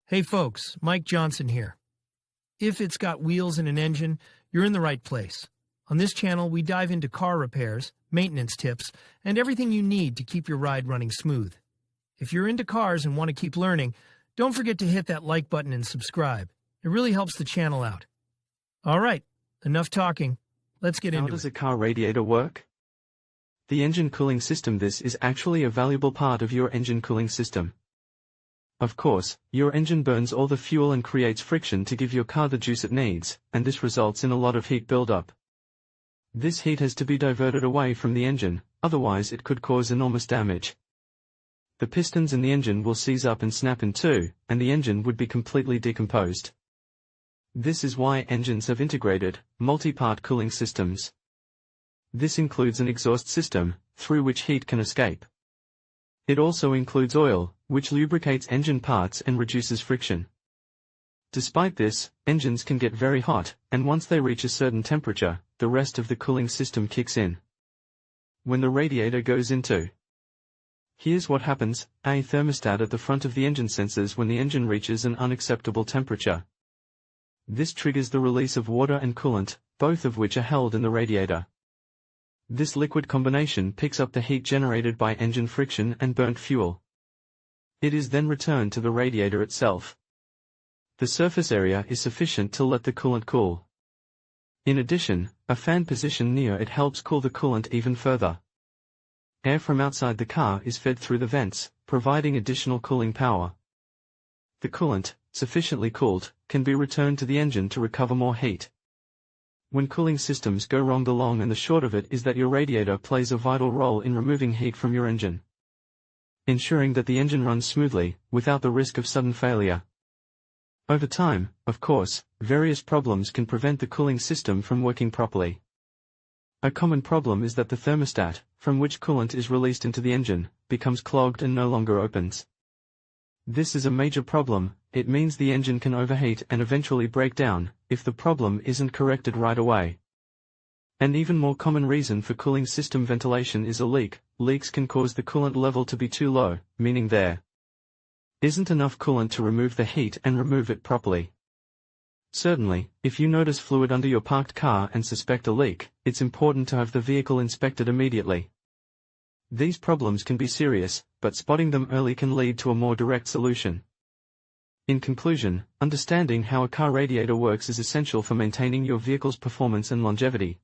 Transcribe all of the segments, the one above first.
Hey folks, Mike Johnson here. If it's got wheels and an engine, you're in the right place. On this channel, we dive into car repairs, maintenance tips, and everything you need to keep your ride running smooth. If you're into cars and want to keep learning, don't forget to hit that like button and subscribe. It really helps the channel out. All right, enough talking. Let's get into it. How does a car radiator work? The engine cooling system. This is actually a valuable part of your engine cooling system. Of course, your engine burns all the fuel and creates friction to give your car the juice it needs, and this results in a lot of heat buildup. This heat has to be diverted away from the engine, otherwise it could cause enormous damage. The pistons in the engine will seize up and snap in two, and the engine would be completely decomposed. This is why engines have integrated, multi-part cooling systems. This includes an exhaust system, through which heat can escape. It also includes oil, which lubricates engine parts and reduces friction. Despite this, engines can get very hot, and once they reach a certain temperature, the rest of the cooling system kicks in. When the radiator goes into, here's what happens: a thermostat at the front of the engine senses when the engine reaches an unacceptable temperature. This triggers the release of water and coolant, both of which are held in the radiator. This liquid combination picks up the heat generated by engine friction and burnt fuel. It is then returned to the radiator itself. The surface area is sufficient to let the coolant cool. In addition, a fan positioned near it helps cool the coolant even further. Air from outside the car is fed through the vents, providing additional cooling power. The coolant, sufficiently cooled, can be returned to the engine to recover more heat. When cooling systems go wrong, the long and the short of it is that your radiator plays a vital role in removing heat from your engine, ensuring that the engine runs smoothly, without the risk of sudden failure. Over time, of course, various problems can prevent the cooling system from working properly. A common problem is that the thermostat, from which coolant is released into the engine, becomes clogged and no longer opens. This is a major problem. It means the engine can overheat and eventually break down, if the problem isn't corrected right away. An even more common reason for cooling system ventilation is a leak. Leaks can cause the coolant level to be too low, meaning there isn't enough coolant to remove the heat and remove it properly. Certainly, if you notice fluid under your parked car and suspect a leak, it's important to have the vehicle inspected immediately. These problems can be serious, but spotting them early can lead to a more direct solution. In conclusion, understanding how a car radiator works is essential for maintaining your vehicle's performance and longevity.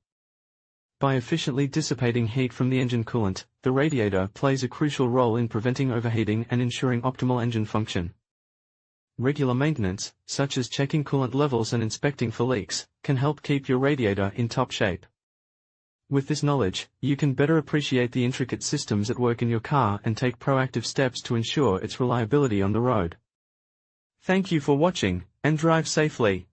By efficiently dissipating heat from the engine coolant, the radiator plays a crucial role in preventing overheating and ensuring optimal engine function. Regular maintenance, such as checking coolant levels and inspecting for leaks, can help keep your radiator in top shape. With this knowledge, you can better appreciate the intricate systems at work in your car and take proactive steps to ensure its reliability on the road. Thank you for watching, and drive safely.